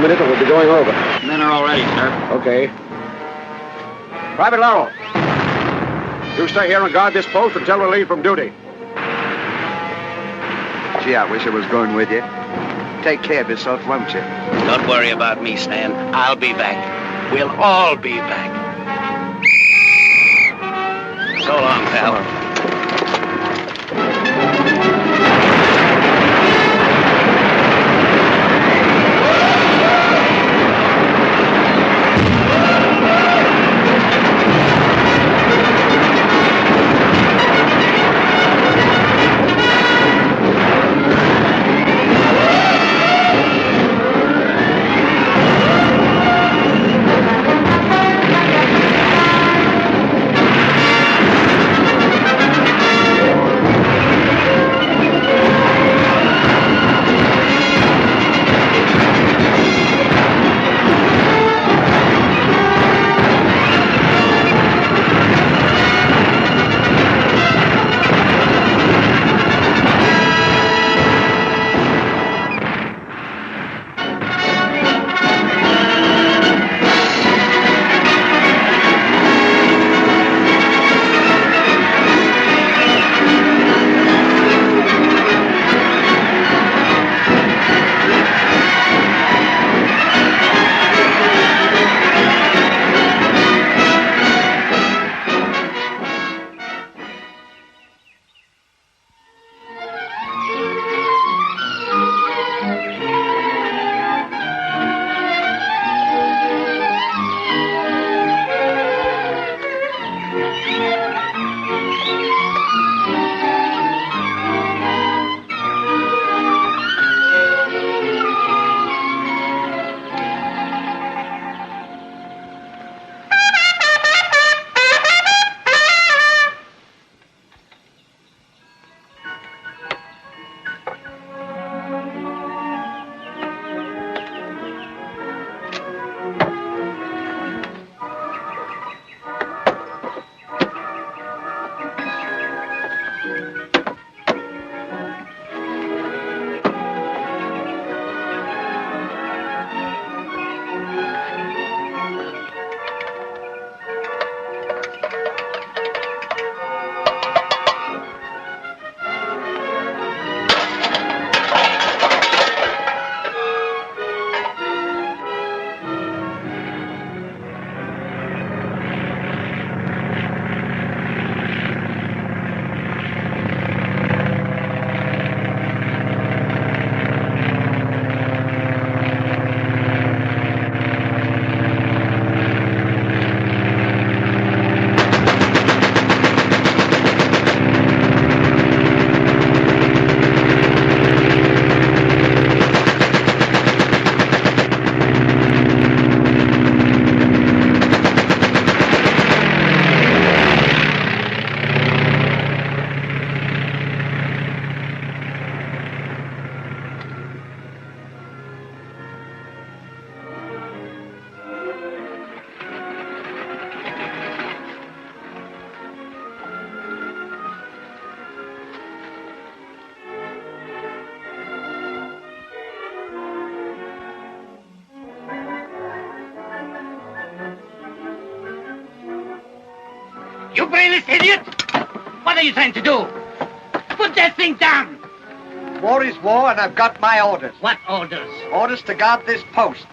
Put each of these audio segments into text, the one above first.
minute and we'll be going over. Men are all ready, sir. Okay. Private Laurel, you stay here and guard this post until relieved from duty. Gee, I wish I was going with you. Take care of yourself, won't you? Don't worry about me, Stan. I'll be back. We'll all be back. So long, pal. You brainless idiot! What are you trying to do? Put that thing down! War is war, and I've got my orders. What orders? Orders to guard this post.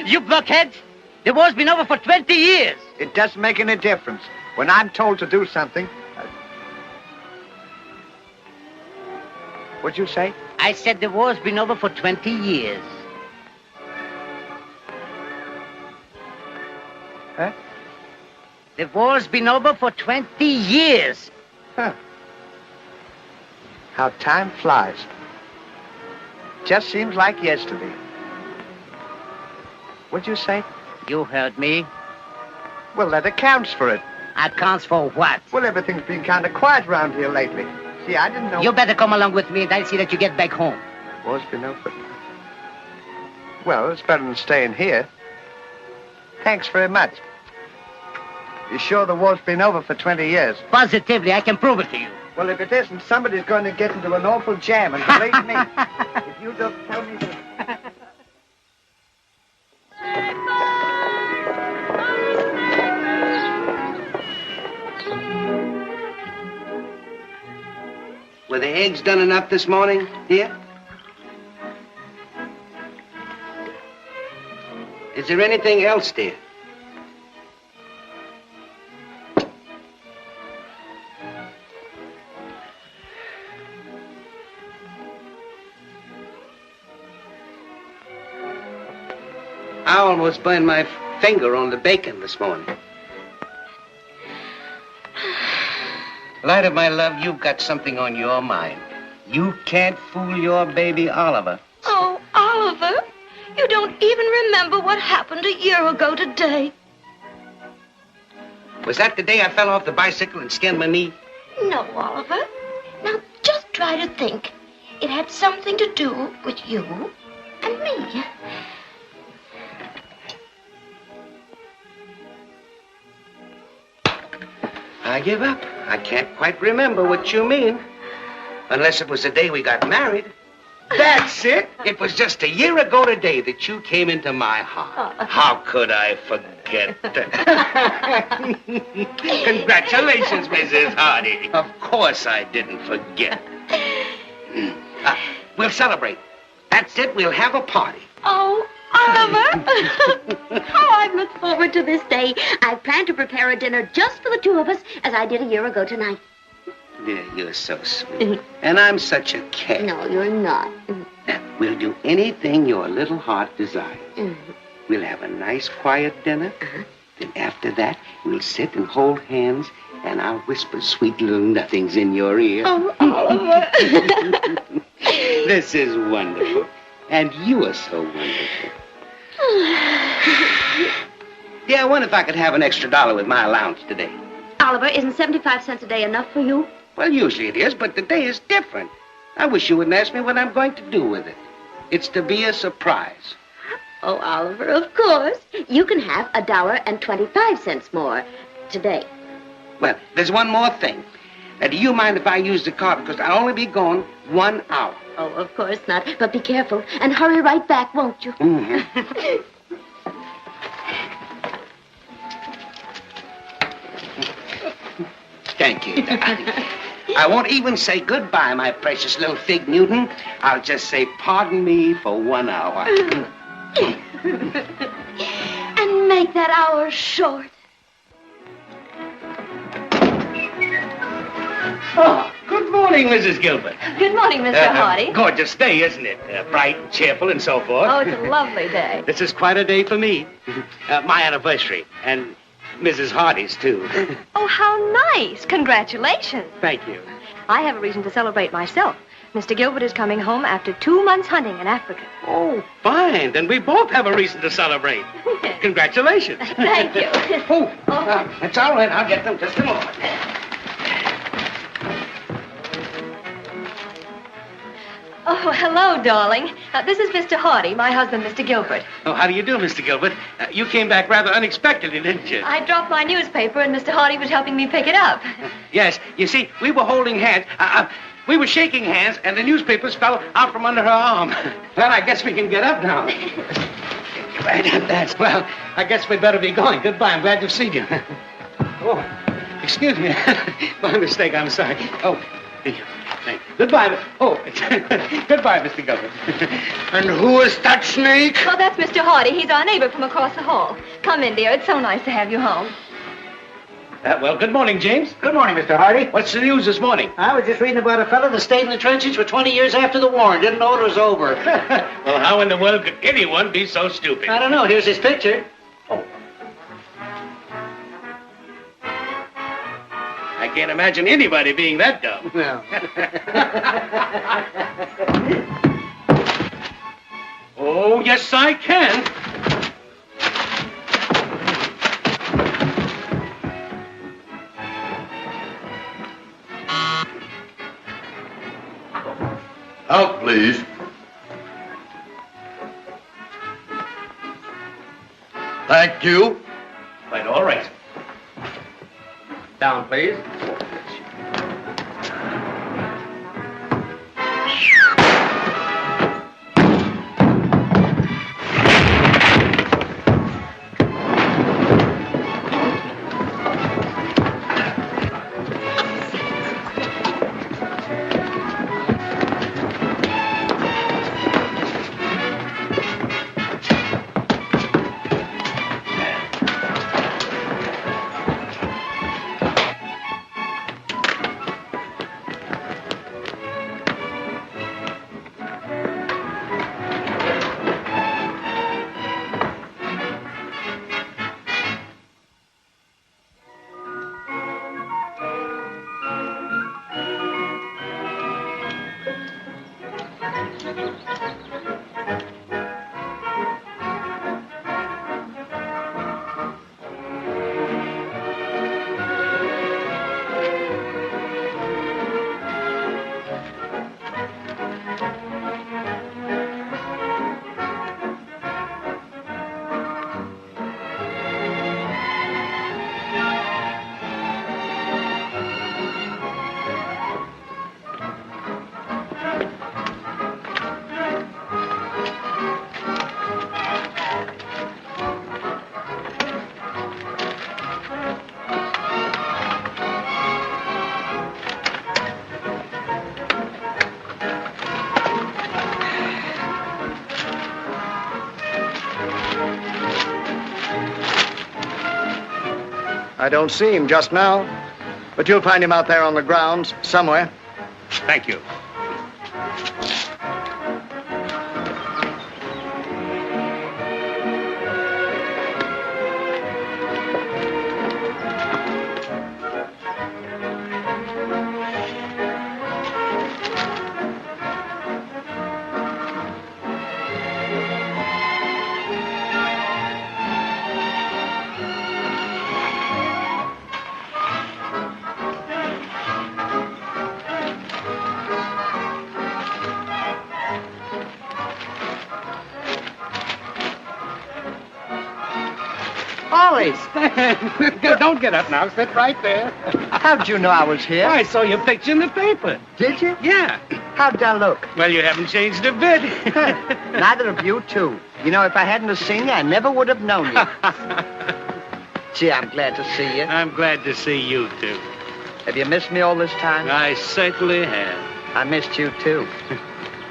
You blockheads! The war's been over for 20 years. It doesn't make any difference. When I'm told to do something... What'd you say? I said the war's been over for 20 years. Huh? The war's been over for 20 years. Huh. How time flies. Just seems like yesterday. What'd you say? You heard me. Well, that accounts for it. Accounts for what? Well, everything's been kind of quiet around here lately. See, I didn't know... You better come along with me and I'll see that you get back home. War's been over. Well, it's better than staying here. Thanks very much. You sure the war's been over for 20 years? Positively, I can prove it to you. Well, if it isn't, somebody's going to get into an awful jam, and believe me, if you don't tell me to... the eggs done enough this morning? Here? Is there anything else, dear? I almost burned my finger on the bacon this morning. Light of my love, you've got something on your mind. You can't fool your baby Oliver. Oh, Oliver, you don't even remember what happened a year ago today. Was that the day I fell off the bicycle and skinned my knee? No, Oliver. Now, just try to think. It had something to do with you and me. I give up. I can't quite remember what you mean. Unless it was the day we got married. That's it. It was just a year ago today that you came into my heart. How could I forget? Congratulations, Mrs. Hardy. Of course I didn't forget. We'll celebrate. That's it. We'll have a party. Oh, Oliver. Oh, I've looked forward to this day. I planned to prepare a dinner just for the two of us, as I did a year ago tonight. Dear, you're so sweet. And I'm such a cat. No, you're not. We'll do anything your little heart desires. We'll have a nice, quiet dinner. Then after that, we'll sit and hold hands, and I'll whisper sweet little nothings in your ear. Oh, Oliver. This is wonderful. And you are so wonderful. Dear, I wonder if I could have an extra $1 with my allowance today. Oliver, isn't 75 cents a day enough for you? Well, usually it is, but today is different. I wish you wouldn't ask me what I'm going to do with it. It's to be a surprise. Oh, Oliver, of course. You can have $1.25 more today. Well, there's one more thing. Do you mind if I use the car? Because I'll only be gone 1 hour. Oh, of course not. But be careful and hurry right back, won't you? Mm-hmm. Thank you, darling. I won't even say goodbye, my precious little Fig Newton. I'll just say pardon me for 1 hour. And make that hour short. Oh, good morning, Mrs. Gilbert. Good morning, Mr. Hardy. Gorgeous day, isn't it? Bright and cheerful and so forth. Oh, it's a lovely day. This is quite a day for me. My anniversary. And Mrs. Hardy's, too. Oh, how nice. Congratulations. Thank you. I have a reason to celebrate myself. Mr. Gilbert is coming home after 2 months hunting in Africa. Oh, fine. Then we both have a reason to celebrate. Congratulations. Thank you. That's all right. I'll get them just a moment. Oh, hello, darling. This is Mr. Hardy, my husband, Mr. Gilbert. Oh, how do you do, Mr. Gilbert? You came back rather unexpectedly, didn't you? I dropped my newspaper, and Mr. Hardy was helping me pick it up. Yes. You see, we were holding hands. We were shaking hands, and the newspapers fell out from under her arm. Well, I guess we can get up now. That's well. I guess we'd better be going. Goodbye. I'm glad to see you. Oh, excuse me. My mistake. I'm sorry. Oh, thank you. Goodbye. Oh, goodbye, Mr. Gilbert. And who is that snake? Oh, that's Mr. Hardy. He's our neighbor from across the hall. Come in, dear. It's so nice to have you home. Well, good morning, James. Good morning, Mr. Hardy. What's the news this morning? I was just reading about a fellow that stayed in the trenches for 20 years after the war and didn't know it was over. Well, how in the world could anyone be so stupid? I don't know. Here's his picture. Oh. I can't imagine anybody being that dumb. Well. Oh, yes, I can. Out, please. Thank you. Quite all right. Down, please. I don't see him just now. But you'll find him out there on the grounds, somewhere. Thank you. Ollie, Don't get up now. Sit right there. how'd you know I was here? I saw your picture in the paper. Did you? Yeah. How'd I look? Well, you haven't changed a bit. Neither of you, too. You know, if I hadn't have seen you, I never would have known you. Gee, I'm glad to see you. I'm glad to see you, too. Have you missed me all this time? I certainly have. I missed you, too.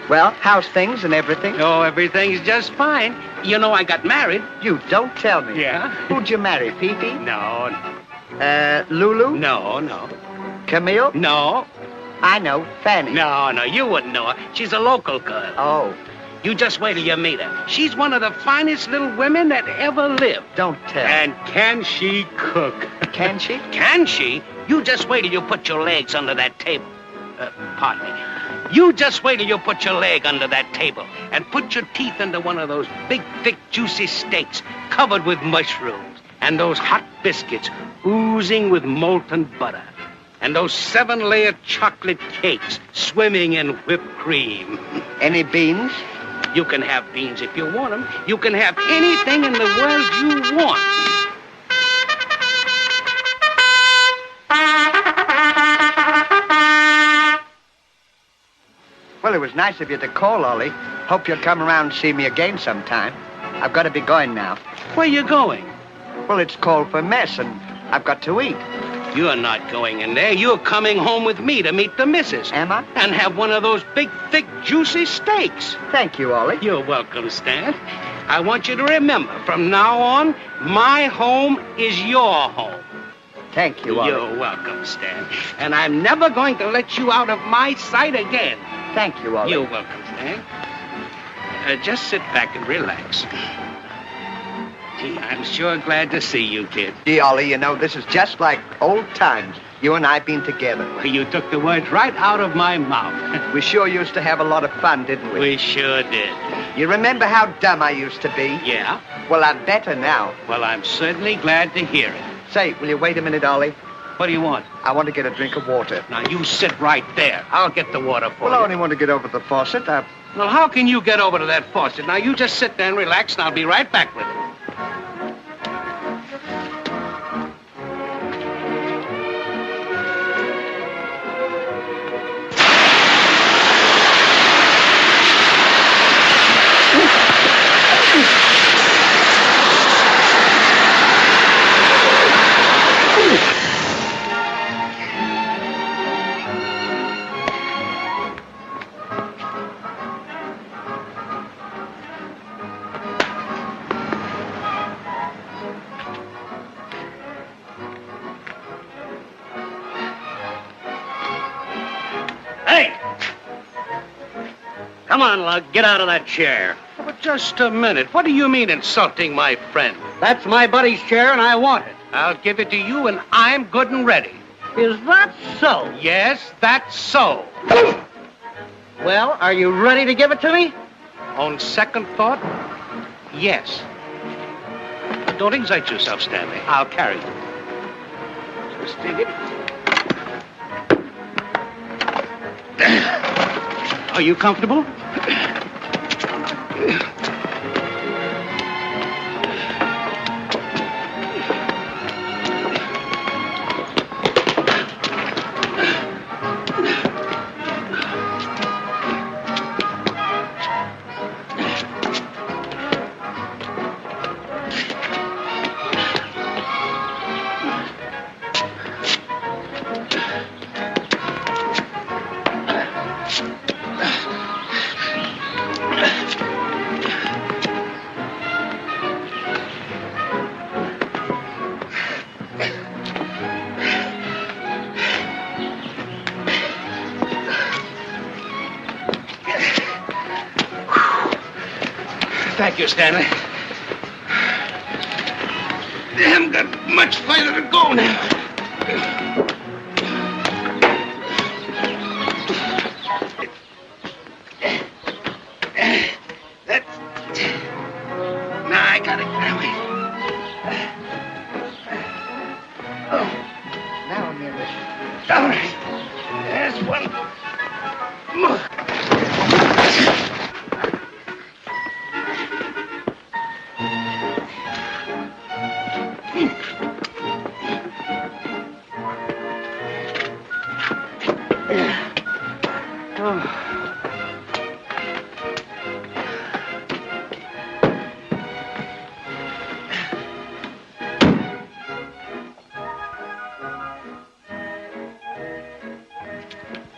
Well, how's things and everything? Oh, everything's just fine. You know, I got married. You don't tell me. Yeah? Who'd you marry, Phoebe? No, Lulu? no. Camille? No. I know, Fanny. No, you wouldn't know her. She's a local girl. Oh, You just wait till you meet her. She's one of the finest little women that ever lived. don't tell. And can she cook? Can she? Can she? You just wait till you put your legs under that table. Pardon me. You just wait till you put your leg under that table and put your teeth into one of those big, thick, juicy steaks covered with mushrooms and those hot biscuits oozing with molten butter and those 7-layer chocolate cakes swimming in whipped cream. Any beans? You can have beans if you want them. You can have anything in the world you want. Well, it was nice of you to call, Ollie. Hope you'll come around and see me again sometime. I've got to be going now. Where you going? Well, it's called for mess, and I've got to eat. You're not going in there. You're coming home with me to meet the missus. Am I? And have one of those big, thick, juicy steaks. Thank you, Ollie. You're welcome, Stan. I want you to remember, from now on, my home is your home. Thank you, Ollie. You're welcome, Stan. And I'm never going to let you out of my sight again. Thank you, Ollie. You're welcome, Stan. Just sit back and relax. Gee, I'm sure glad to see you, kid. Gee, Ollie, you know, this is just like old times. You and I been together. Well, you took the words right out of my mouth. We sure used to have a lot of fun, didn't we? We sure did. You remember how dumb I used to be? Yeah? Well, I'm better now. Well, I'm certainly glad to hear it. Say, will you wait a minute, Ollie? What do you want? I want to get a drink of water. Now, you sit right there. I'll get the water for Well, I you. only want to get over the faucet. Well, how can you get over to that faucet? Now, you just sit there and relax, and I'll be right back with it. Hey! Come on, Lug, get out of that chair. But just a minute. What do you mean insulting my friend? That's my buddy's chair, and I want it. I'll give it to you, and I'm good and ready. Is that so? Yes, that's so. Well, are you ready to give it to me? On second thought, yes. Don't excite yourself, Stanley. I'll carry you. Just take it. Are you comfortable? Thank you, Stanley. They haven't got much farther to go now. Now I got it that way. Now, nearly. All right. There's one.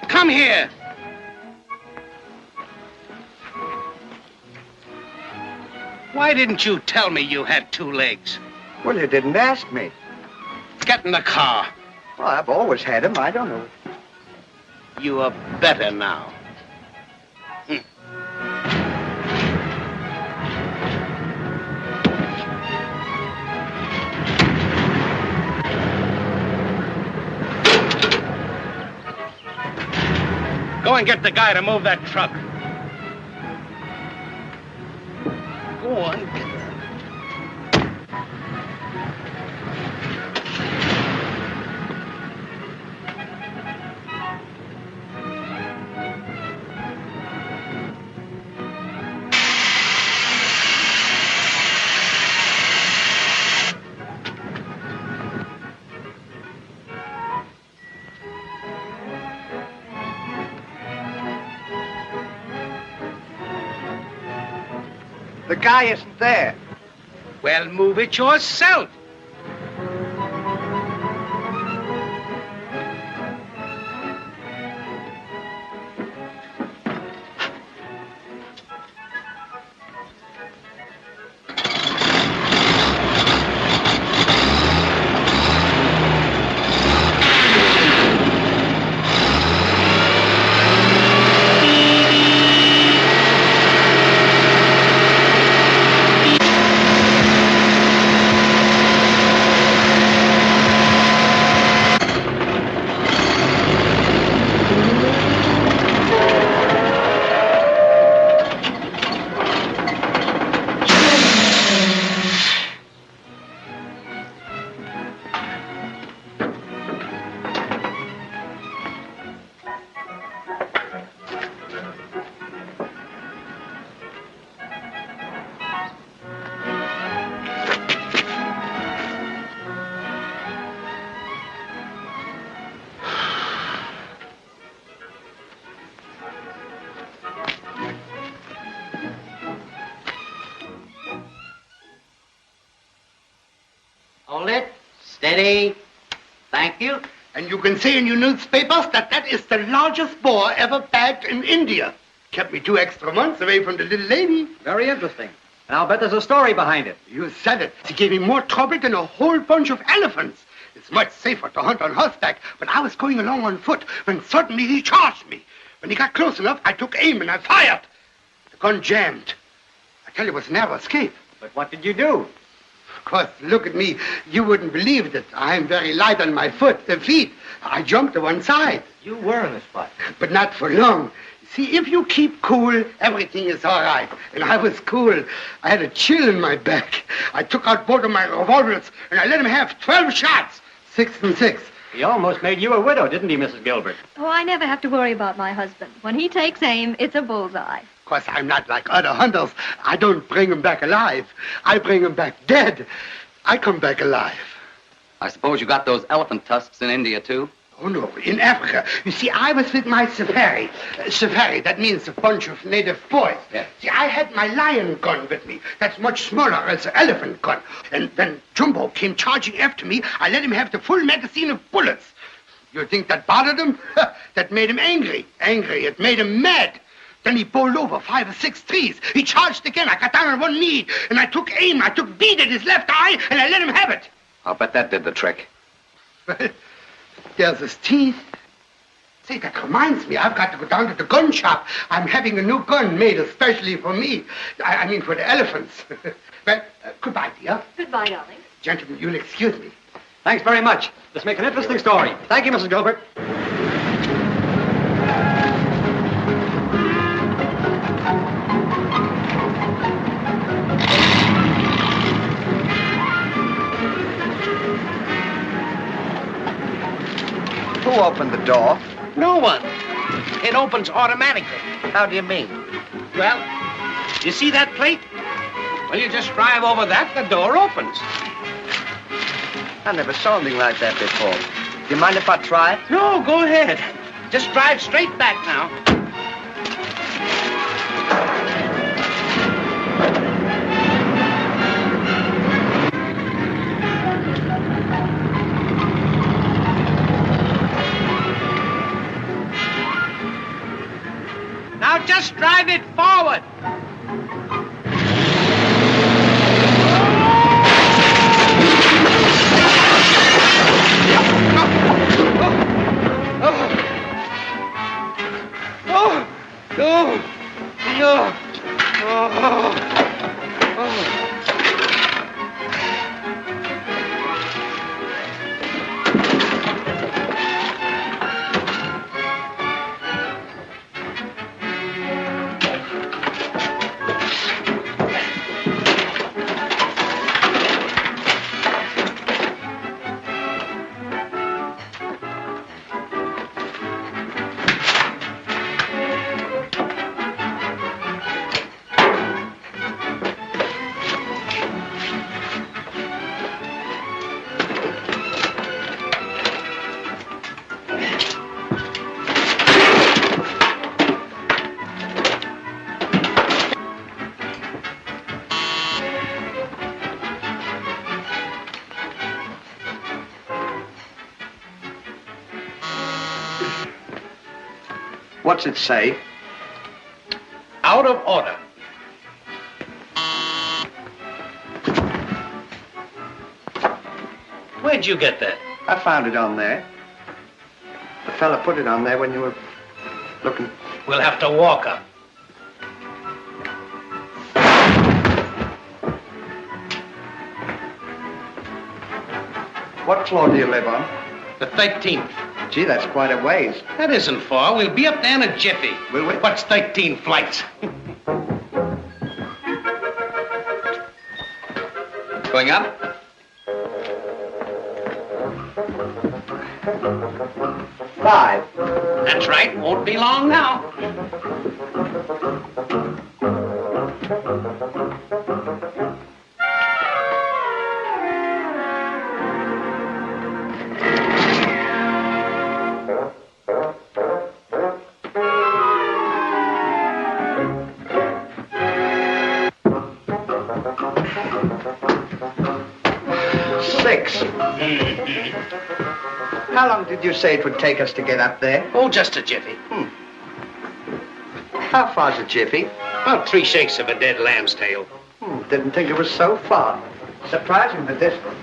Come here. Why didn't you tell me you had 2 legs? Well, you didn't ask me. Get in the car. Well, I've always had them. I don't know. You are better now. Go and get the guy to move that truck. Go on, get her. The guy isn't there. Well, move it yourself. Hold it. Steady. Thank you. And you can see in your newspapers that that is the largest boar ever bagged in India. Kept me 2 extra months away from the little lady. Very interesting. And I'll bet there's a story behind it. You said it. She gave me more trouble than a whole bunch of elephants. It's much safer to hunt on horseback, but I was going along on foot when suddenly he charged me. When he got close enough, I took aim and I fired. The gun jammed. I tell you, it was a narrow escape. But what did you do? Of course, look at me. You wouldn't believe that I'm very light on my feet. I jumped to one side. You were in a spot. But not for long. See, if you keep cool, everything is all right. And I was cool. I had a chill in my back. I took out both of my revolvers, and I let him have 12 shots. 6 and 6. He almost made you a widow, didn't he, Mrs. Gilbert? Oh, I never have to worry about my husband. When he takes aim, it's a bullseye. Of course, I'm not like other hunters. I don't bring him back alive. I bring him back dead. I come back alive. I suppose you got those elephant tusks in India, too? Oh, no, in Africa. You see, I was with my safari. Safari, that means a bunch of native boys. Yeah. See, I had my lion gun with me. That's much smaller as an elephant gun. And when Jumbo came charging after me, I let him have the full magazine of bullets. You think that bothered him? That made him angry. Angry. It made him mad. Then he bowled over 5 or 6 trees. He charged again. I got down on one knee, and I took aim. I took bead at his left eye, and I let him have it. I'll bet that did the trick. Well, there's his teeth. Say, that reminds me, I've got to go down to the gun shop. I'm having a new gun made especially for me. I mean, for the elephants. Well, goodbye, dear. Goodbye, darling. Gentlemen, you'll excuse me. Thanks very much. Let's make an interesting story. Thank you, Mrs. Gilbert. Who opened the door? No one. It opens automatically. How do you mean? Well, you see that plate? Well, you just drive over that, the door opens. I never saw anything like that before. Do you mind if I try it? No, go ahead. Just drive straight back now. Now just drive it forward. What's it say? Out of order. Where'd you get that? I found it on there. The fella put it on there when you were looking. We'll have to walk up. What floor do you live on? The 13th. Gee, that's quite a ways. That isn't far. We'll be up there in a jiffy. Will we? What's 13 flights? Going up? Five. That's right. Won't be long now. How long did you say it would take us to get up there? Oh, just a jiffy. How far's a jiffy? About 3 shakes of a dead lamb's tail. Didn't think it was so far. Surprising the distance.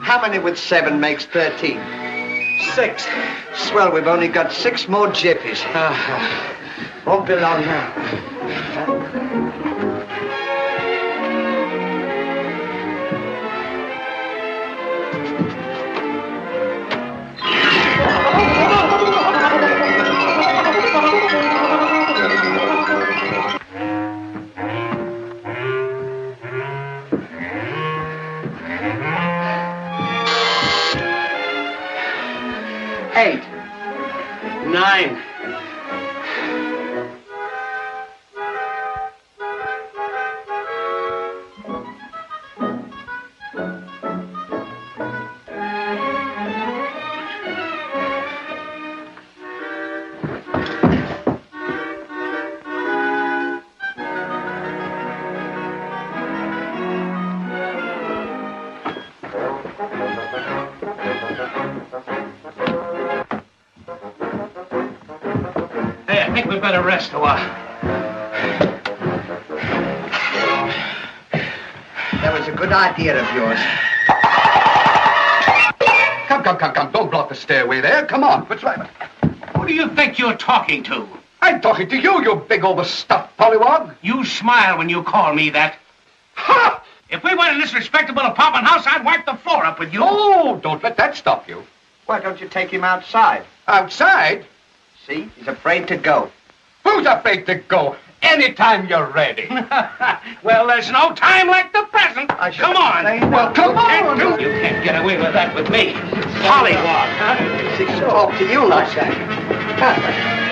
How many with 7 makes 13? 6. Swell, we've only got 6 more jiffies. Won't be long now. Eight. 9. think we'd better rest a while. That was a good idea of yours. Come. Don't block the stairway there. Come on. What's right? Who do you think you're talking to? I'm talking to you, you big overstuffed pollywog. You smile when you call me that. Ha! If we went in this respectable apartment house, I'd wipe the floor up with you. Oh, don't let that stop you. Why don't you take him outside? Outside? See, he's afraid to go. Who's afraid to go? Anytime you're ready. Well, there's no time like the present. Come on. Well, come on. You can't get away with that with me. Pollywog, huh? She can talk to you like that.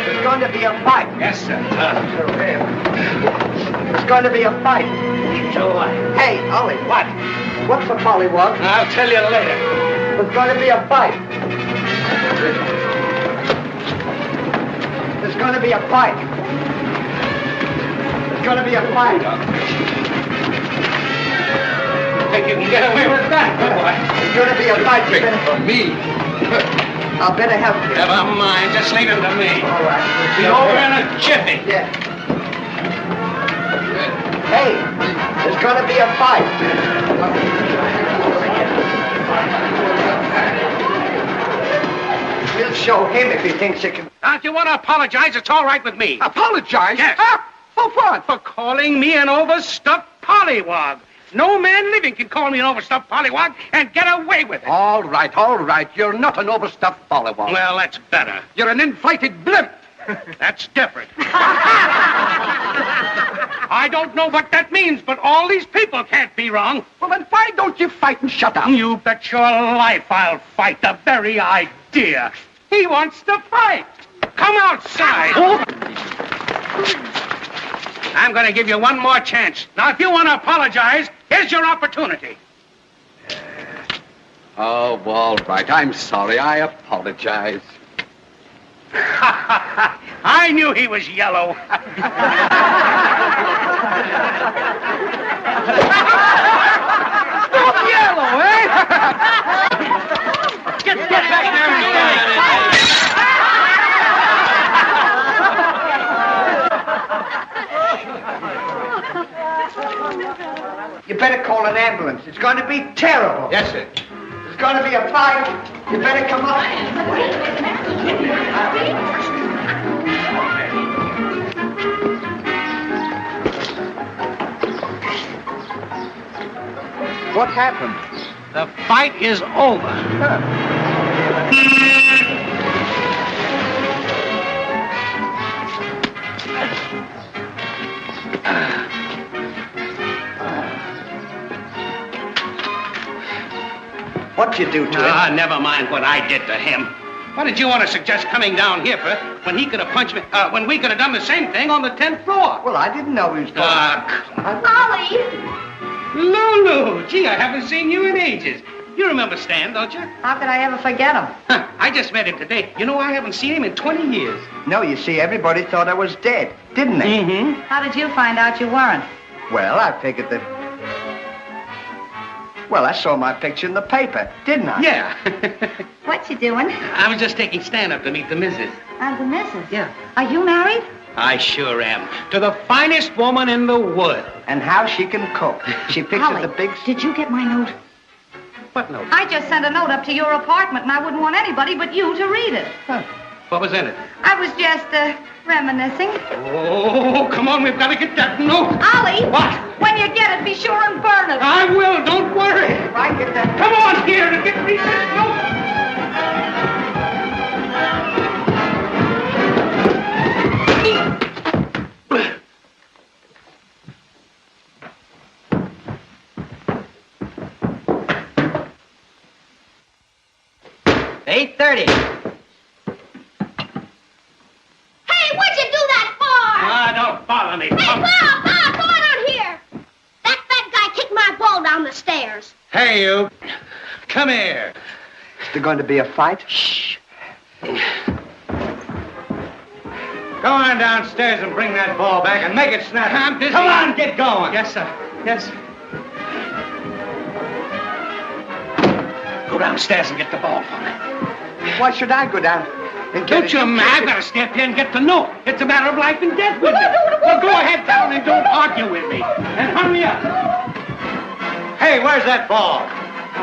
There's going to be a fight. Yes, sir. There's going to be a fight. So what? Hey, Ollie. What? What's the pollywog? I'll tell you later. There's going to be a fight. There's going to be a fight. There's going to be a fight. Think you can get away with that, good boy? There's going to be a fight. For me. I'll better help you. Never mind. Just leave him to me. All right. Be over in a jiffy. Yeah. Hey, there's going to be a fight. We'll show him if he thinks he can. Now, if you want to apologize, it's all right with me. Apologize? Yes. For what? For calling me an overstuffed pollywog. No man living can call me an overstuffed pollywog and get away with it. All right. You're not an overstuffed pollywog. Well, that's better. You're an inflated blimp. That's different. I don't know what that means, but all these people can't be wrong. Well, then why don't you fight and shut up? You bet your life I'll fight. The very idea. He wants to fight. Come outside. I'm going to give you one more chance. Now, if you want to apologize, here's your opportunity. Oh, all right. I'm sorry. I apologize. I knew he was yellow. Yellow, eh? Get back there and You better call an ambulance. It's going to be terrible. Yes, sir. There's going to be a fight. You better come up. What happened? The fight is over. What'd you do to him? Never mind what I did to him. What did you want to suggest coming down here for when he could have punched me, when we could have done the same thing on the 10th floor? Well, I didn't know he was going. Ollie! Lulu, gee, I haven't seen you in ages. You remember Stan, don't you? How could I ever forget him? I just met him today. You know, I haven't seen him in 20 years. No, you see, everybody thought I was dead, didn't they? Mm-hmm. How did you find out you weren't? Well, I figured that... Well, I saw my picture in the paper, didn't I? Yeah. What you doing? I was just taking Stan up to meet the missus. The missus? Yeah. Are you married? I sure am. To the finest woman in the world. And how she can cook. She fixes Ollie, the big... did you get my note? What note? I just sent a note up to your apartment, and I wouldn't want anybody but you to read it. What was in it? I was just, reminiscing. Oh, come on, we've got to get that note. Ollie! What? When you get it, be sure and burn it. I will, don't worry. If I get that... Come on here to get me this note. Hey, what'd you do that for? Don't bother me. Hey, Bob, come on out here. That fat guy kicked my ball down the stairs. Hey, you. Come here. Is there going to be a fight? Shh. Go on downstairs and bring that ball back and make it snap. I'm busy. Come on, get going. Yes, sir. Yes. Go downstairs and get the ball for me. Why should I go down? Don't you, man? I've got to step here and get to know. It's a matter of life and death with me. Well, go ahead down and don't argue with me. And hurry up. Hey, where's that ball?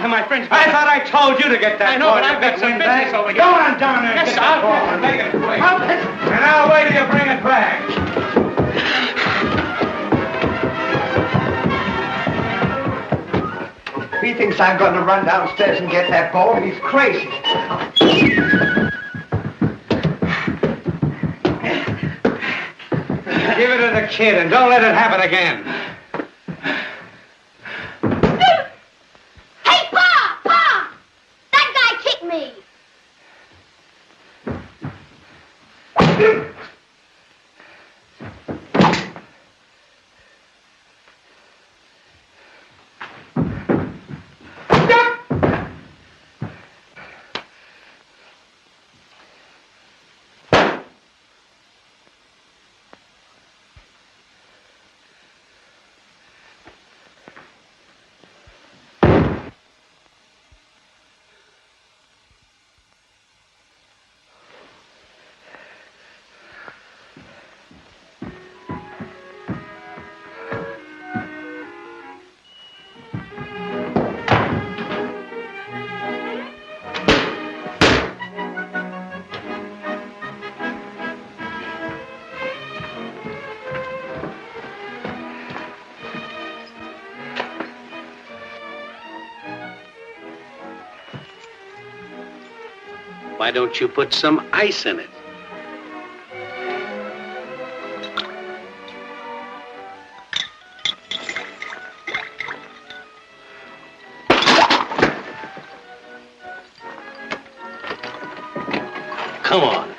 My friends. I thought I told you to get that I know, ball. but I've got some business over here. Go on down there and Yes, get that ball. I'll make it quick. And I'll wait till you bring it back. He thinks I'm going to run downstairs and get that ball. He's crazy. Give it to the kid and don't let it happen again. Hey, Pa! Pa! That guy kicked me. Why don't you put some ice in it? Come on.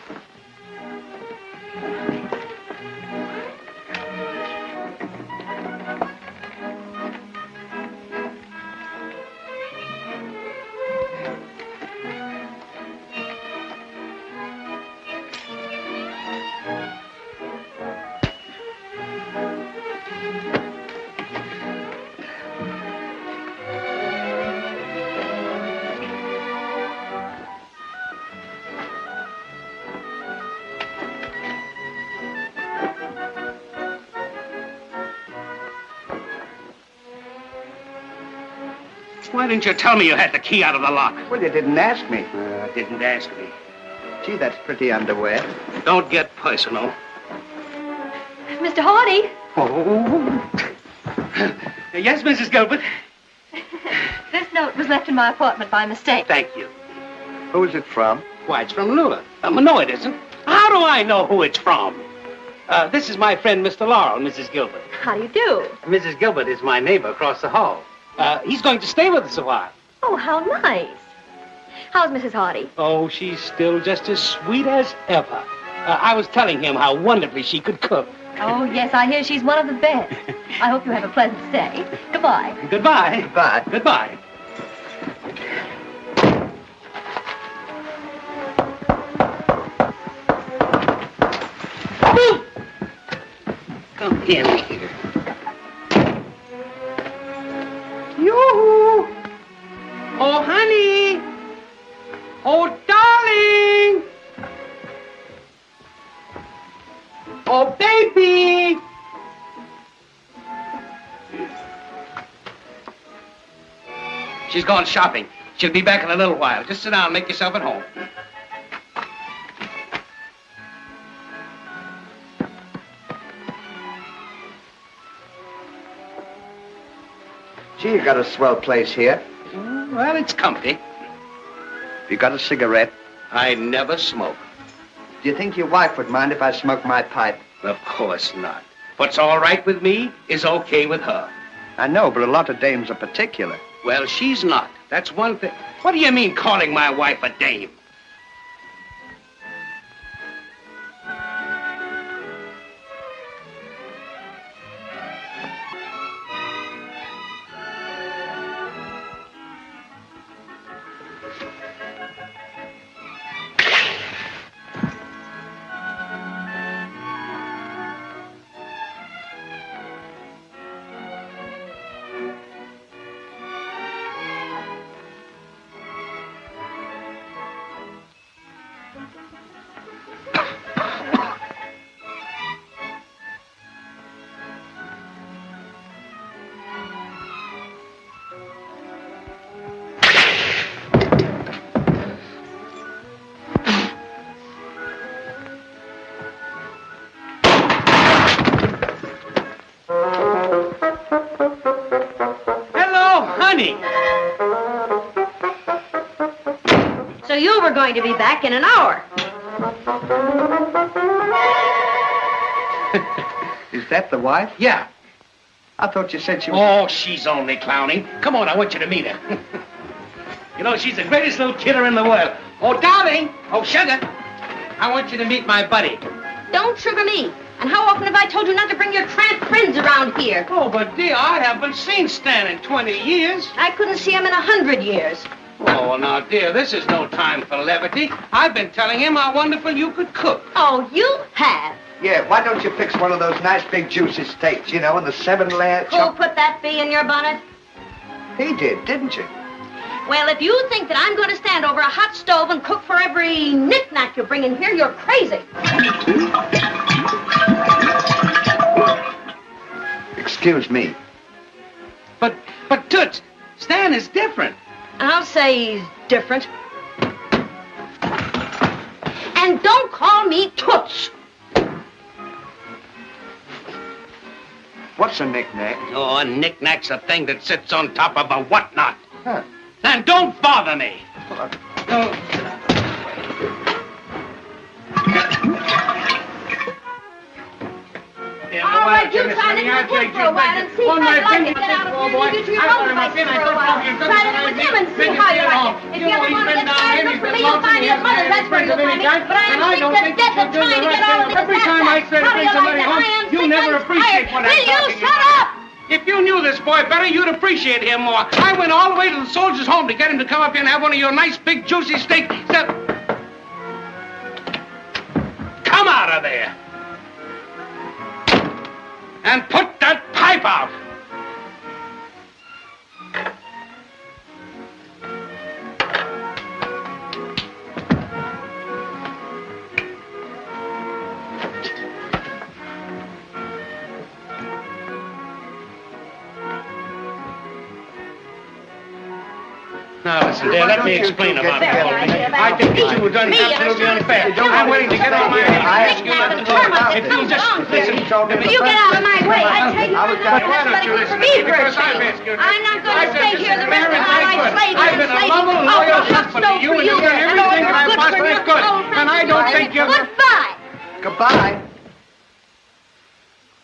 Why didn't you tell me you had the key out of the lock? Well, you didn't ask me. Didn't ask me. Gee, that's pretty underwear. Don't get personal. Mr. Hardy. Oh. Yes, Mrs. Gilbert? This note was left in my apartment by mistake. Thank you. Who's it from? Why, it's from Lula. No, it isn't. How do I know who it's from? This is my friend, Mr. Laurel, Mrs. Gilbert. How do you do? Mrs. Gilbert is my neighbor across the hall. He's going to stay with us a while. Oh, how nice. How's Mrs. Hardy? Oh, she's still just as sweet as ever. I was telling him how wonderfully she could cook. Oh, yes, I hear she's one of the best. I hope you have a pleasant stay. Goodbye. Goodbye. Goodbye. Goodbye. Come in here. Yoo-hoo! Oh, honey! Oh, darling! Oh, baby! She's gone shopping. She'll be back in a little while. Just sit down and make yourself at home. Gee, you got a swell place here. Well, it's comfy. You got a cigarette? I never smoke. Do you think your wife would mind if I smoked my pipe? Of course not. What's all right with me is okay with her. I know, but a lot of dames are particular. Well, she's not. That's one thing. What do you mean calling my wife a dame? were going to be back in an hour. Is that the wife? Yeah. I thought you said she was... Oh, she's only clowning. Come on, I want you to meet her. You know, she's the greatest little kidder in the world. Oh, darling. Oh, sugar. I want you to meet my buddy. Don't sugar me. And how often have I told you not to bring your tramp friends around here? Oh, but dear, I haven't seen Stan in 20 years. I couldn't see him in 100 years. Oh, now, dear, this is no time for levity. I've been telling him how wonderful you could cook. Oh, you have. Yeah, why don't you fix one of those nice big juicy steaks, you know, and the 7-layer Who put that bee in your bonnet? He did, didn't you? Well, if you think that I'm going to stand over a hot stove and cook for every knick-knack you bring in here, you're crazy. Excuse me. But Toots, Stan is different. I'll say he's different. And don't call me Toots. What's a knick-knack? Oh, a knick-knack's a thing that sits on top of a whatnot. Huh. Then don't bother me. All right, you try to cook for a while and see how you like it. Get out of here and get to your own devices for a while. Try to live with him and see how you like it. If you ever want to get tired, look for me, you'll find his mother. That's where you'll find me. But I am sick to death of trying to get all of this. Every time I try to bring somebody home, you never appreciate what I'm talking about. Will you shut up? If you knew this boy better, you'd appreciate him more. I went all the way to the soldiers' home to get him to come up here and have one of your nice, big, juicy steaks. Come out of there. And put that pipe out. Now, listen, dear, let me explain about the whole thing. I think that you were done absolutely unfair. I'm willing to get on my hands and ask you not to talk. If you'll just listen to me. You get out of my way. I tell you, But why don't you listen to me? Because I've asked you. I'm not going to stay here the rest of my life slaving. I've been a loving, loyal husband to you, and you've done everything that I possibly could. And I don't think you're... Goodbye. Goodbye.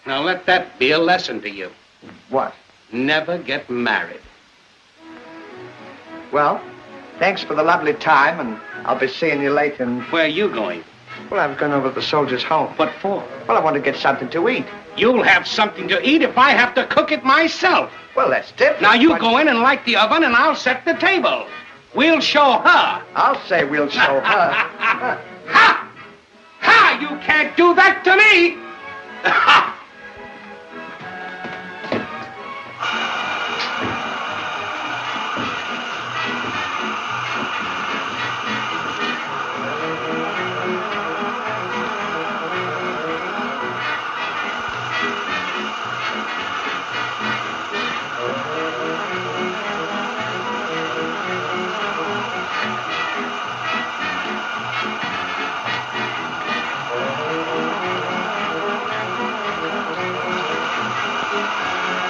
Now, let that be a lesson to you. What? Never get married. Well, thanks for the lovely time, and I'll be seeing you later. Where are you going? Well, I'm going over to the soldiers' home. What for? Well, I want to get something to eat. You'll have something to eat if I have to cook it myself. Well, that's different. Now, you go in and light the oven, and I'll set the table. We'll show her. I'll say we'll show her. Ha! Ha! You can't do that to me! Ha!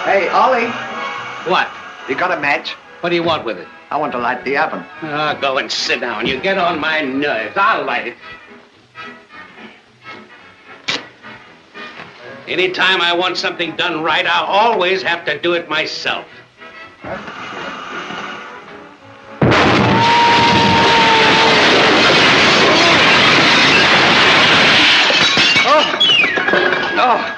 Hey, Ollie. What? You got a match? What do you want with it? I want to light the oven. Go and sit down. You get on my nerves. I'll light it. Anytime I want something done right, I always have to do it myself. Oh.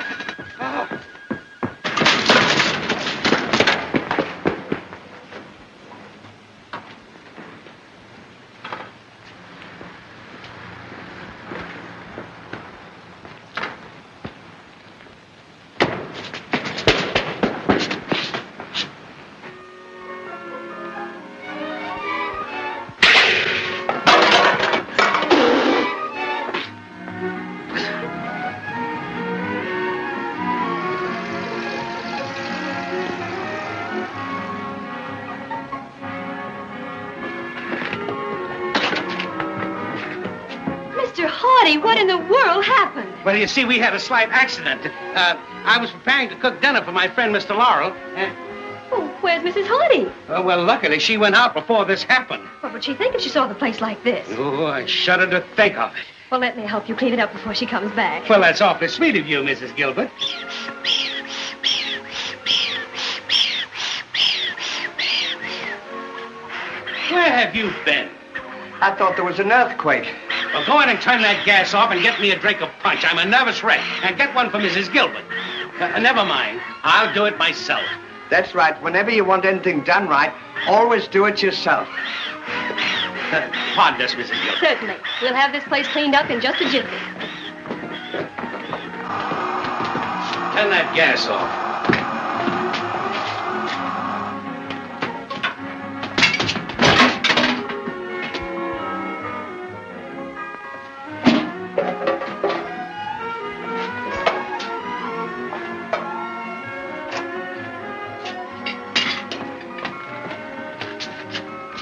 What in the world happened? Well, you see, we had a slight accident. I was preparing to cook dinner for my friend, Mr. Laurel, Oh, where's Mrs. Hardy? Well, luckily she went out before this happened. What would she think if she saw the place like this? Oh, I shudder to think of it. Well, let me help you clean it up before she comes back. Well, that's awfully sweet of you, Mrs. Gilbert. Where have you been? I thought there was an earthquake. Well, go ahead and turn that gas off and get me a drink of punch. I'm a nervous wreck. And get one for Mrs. Gilbert. Never mind. I'll do it myself. That's right. Whenever you want anything done right, always do it yourself. Pardon us, Mrs. Gilbert. Certainly. We'll have this place cleaned up in just a jiffy. Turn that gas off.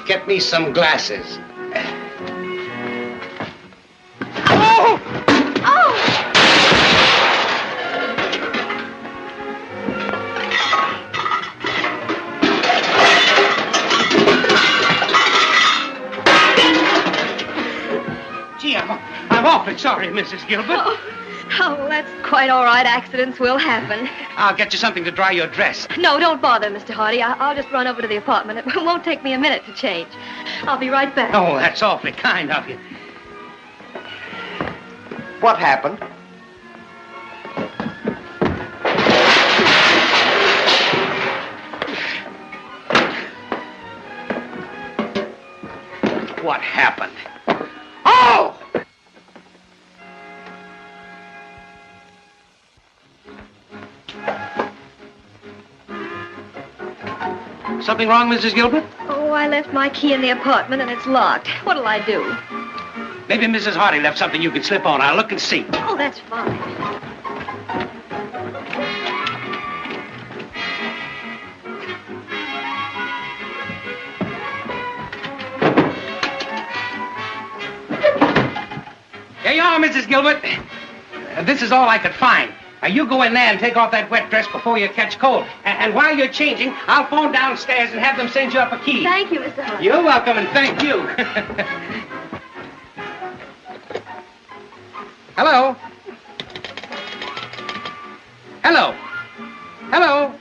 Get me some glasses. Oh! Gee, I'm awfully sorry, Mrs. Gilbert. Oh, that's quite all right. Accidents will happen. I'll get you something to dry your dress. No, don't bother, Mr. Hardy. I'll just run over to the apartment. It won't take me a minute to change. I'll be right back. Oh, that's awfully kind of you. What happened? What happened? Oh! Something wrong, Mrs. Gilbert? Oh, I left my key in the apartment and it's locked. What'll I do? Maybe Mrs. Hardy left something you can slip on. I'll look and see. Oh, that's fine. Here you are, Mrs. Gilbert. This is all I could find. Now, you go in there and take off that wet dress before you catch cold. And while you're changing, I'll phone downstairs and have them send you up a key. Thank you, Mr. Hardy. You're welcome, and thank you. Hello? Hello? Hello?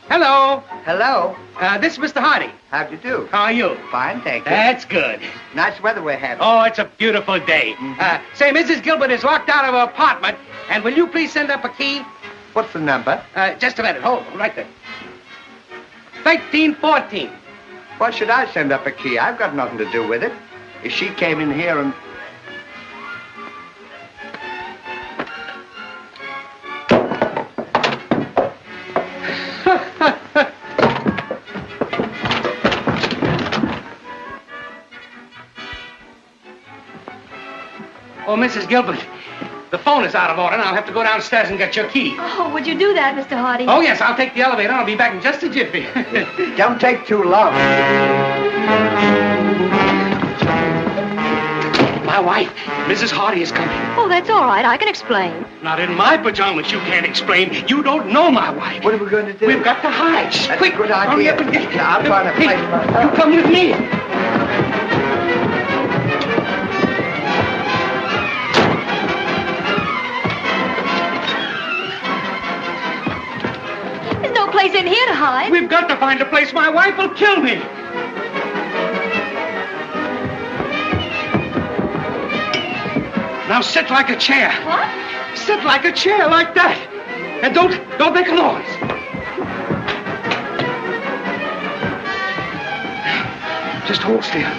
Hello? Hello? This is Mr. Hardy. How do you do? How are you? Fine, thank you. That's good. Nice weather we're having. Oh, it's a beautiful day. Say, Mrs. Gilbert is locked out of her apartment, and will you please send up a key? What's the number? Just a minute. Hold, right there. 1314. Why should I send up a key? I've got nothing to do with it. If she came in here and... Oh, Mrs. Gilbert, the phone is out of order, and I'll have to go downstairs and get your key. Oh, would you do that, Mr. Hardy? Oh, yes, I'll take the elevator. I'll be back in just a jiffy. Don't take too long. My wife, Mrs. Hardy, is coming. Oh, that's all right. I can explain. Not in my pajamas, you can't explain. You don't know my wife. What are we going to do? We've got to hide. That's Quick, a good hurry idea. up and get... I'll find a place myself. You come with me. There's no place in here to hide. We've got to find a place. My wife will kill me. Now sit like a chair. What? Sit like a chair, like that. And don't make a noise. Just hold still.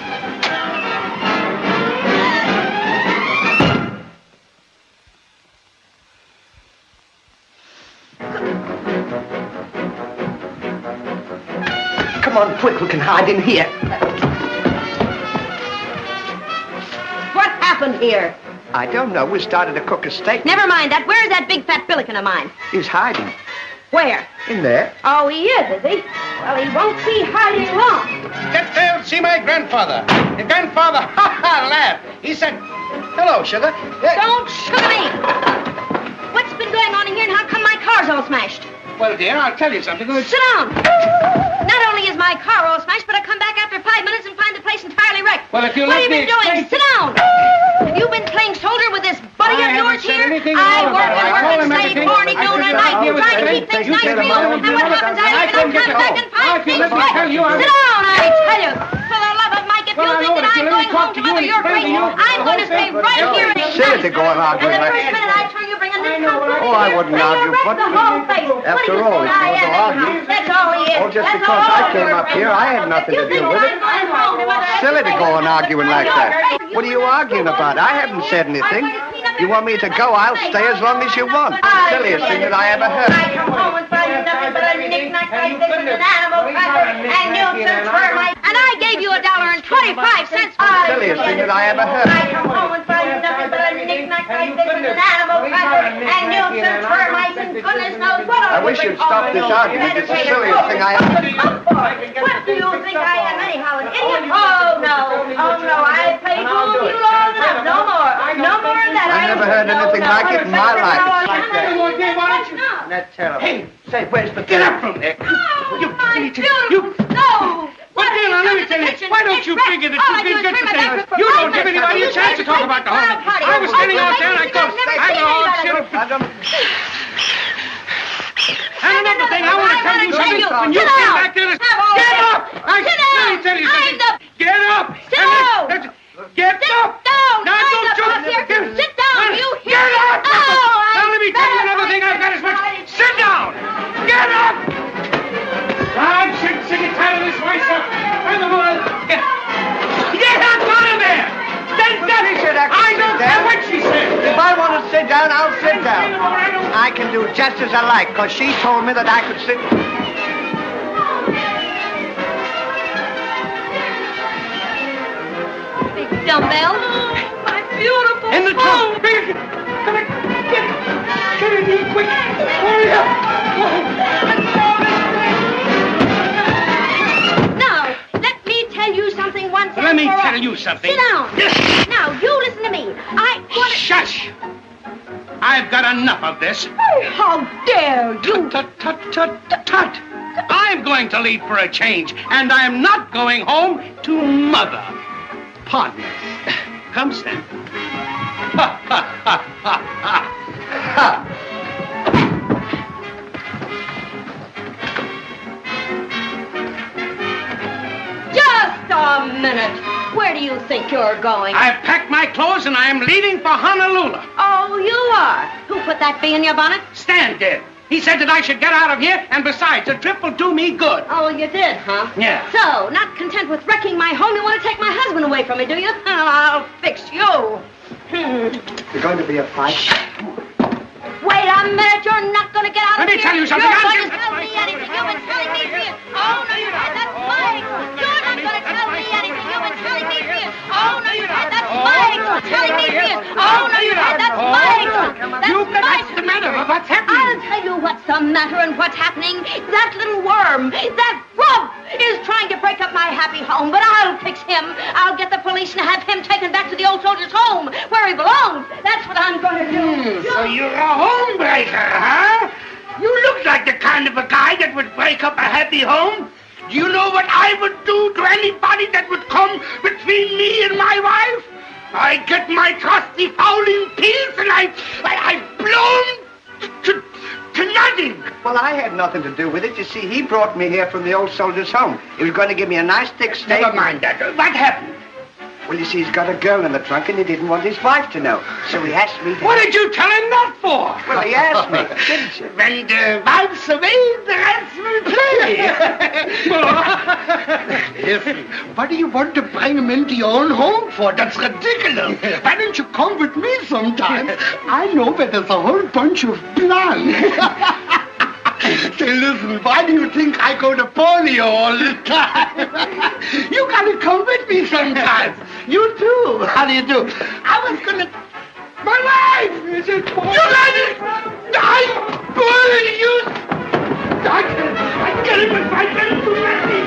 Come on, quick, we can hide in here. What happened here? I don't know. We started to cook a steak. Never mind that. Where's that big fat billiken of mine? He's hiding. Where? In there. Oh, he is he? Well, he won't be hiding long. Get there and see my grandfather. Your grandfather, laughed. He said, hello, sugar. Don't sugar me. What's been going on in here and how come my car's all smashed? Well, dear, I'll tell you something. Sit down. Not only is my car all smashed, but I come back after 5 minutes and find the place entirely wrecked. Well, if you What let have you me been doing? explain- Sit down. Have you been playing soldier with this buddy of haven't yours said here? anything at I all work about it. and I work told and him study everything. morning, I noon, just and said night. I'll Try to give keep it things to nice you. for you. And what happens? I leave and I come back and find If you things let me wrecked. tell you, Sit down, I tell you. For the love of Mike, if Well, you I think know, that but if I'm you let me going talk home to to you mother and your explain grave, to you I'm the going to whole stay thing, right but here in it's silly to go and argue And the like first that. minute I turn you bring a new company. Oh, I wouldn't argue, wreck but the whole place. after What do you all, think if I you want to am, argue- anyhow? That's all he is. Oh, just That's because all I came your up here, friends I are. had nothing You to do think with I'm it. going home to mother Silly to go on arguing like that. What are you arguing about? I haven't said anything. You want me to go, I'll stay as long as you want. Silliest thing that I ever heard. I come home and find nothing but a knick-knack like this and an animal cracker and nuisance termites. And I gave you $1.25 for it. Silliest thing that I ever heard. I come home and find nothing but a knick-knack like this and an animal cracker and nuisance termites and goodness knows what all I wish you'd stop this argument. It's the silliest thing I ever... What do you think I am anyhow, an idiot? Oh, no. Oh, no. I played fool you long enough. No more. No more of that. I never heard anything like it in my life. No. That's terrible. Hey, say, where's the... Get up from there. You no! Well, dear, now, let me tell you, why don't you figure that you can get the thing? You don't give anybody a chance to talk about the whole thing. I was standing out there and I go, I know, and another thing, I want to tell you something. When you came back there, get up! Let me tell you something. Get up! Get up! Now, don't you... Sit down, you hear? Get up! Oh, Now, let me tell you another thing. I've got as much... Sit down! Get up! I'm sick and tired of this myself. I'm the one... Get up out of there! I don't care what she said. If I want to sit down, I'll sit down. I can do just as I like, because she told me that I could sit... Big dumbbell. My beautiful In the trunk. Come on. Get in here quick. Hurry up. Now, let me tell you something once and Let me for all. tell you something. Sit down. Now, you listen to me. I want to... Shush. I've got enough of this. How dare you? Tut. I'm going to leave for a change, and I'm not going home to Mother. Partner, come stand. Ha, ha, ha, ha, ha. Just a minute. Where do you think you're going? I've packed my clothes, and I'm leaving for Honolulu. Oh, you are. Who put that bee in your bonnet? Stan did. He said that I should get out of here, and besides, a trip will do me good. Oh, you did, huh? Yeah. So, not content with wrecking my home, you want to take my husband away from me, do you? I'll fix you. There's going to be a fight. Wait a minute, you're not going to get out of Let me here. tell you something. You're I'm going to just- tell me anything. You've been telling me for years. Oh, no, you're not. That's Mike. You're not going to tell me anything. You've been telling me for years. Oh, no, you're not. That's Mike. You're telling me for years. Oh, no, you're not. That's Mike. What's the matter? What's happening? I'll tell you what's the matter and what's happening. That little worm, that grub, is trying to break up my happy home, but I'll fix him. I'll get the police and have him taken back to the old soldier's home, where he belongs. That's what I'm going to do. So you're a homebreaker, huh? You look like the kind of a guy that would break up a happy home. Do you know what I would do to anybody that would come between me and my wife? I get my trusty fouling pills and I blow them to nothing. Well, I had nothing to do with it. You see, he brought me here from the old soldier's home. He was going to give me a nice thick steak. Never mind that. What happened? Well, you see, he's got a girl in the trunk, and he didn't want his wife to know. So he asked me to... What did you tell him that for? Well, he asked me, didn't you? When the wife's away, the rest will play. Listen, what do you want to bring him into your own home for? That's ridiculous. Why don't you come with me sometime? I know where there's a whole bunch of plants. Say, listen, why do you think I go to polio all the time? You gotta come with me sometime. You too. How do you do? I was gonna... My wife! Is it polio? You got it! I pull you! I get it if I get too many.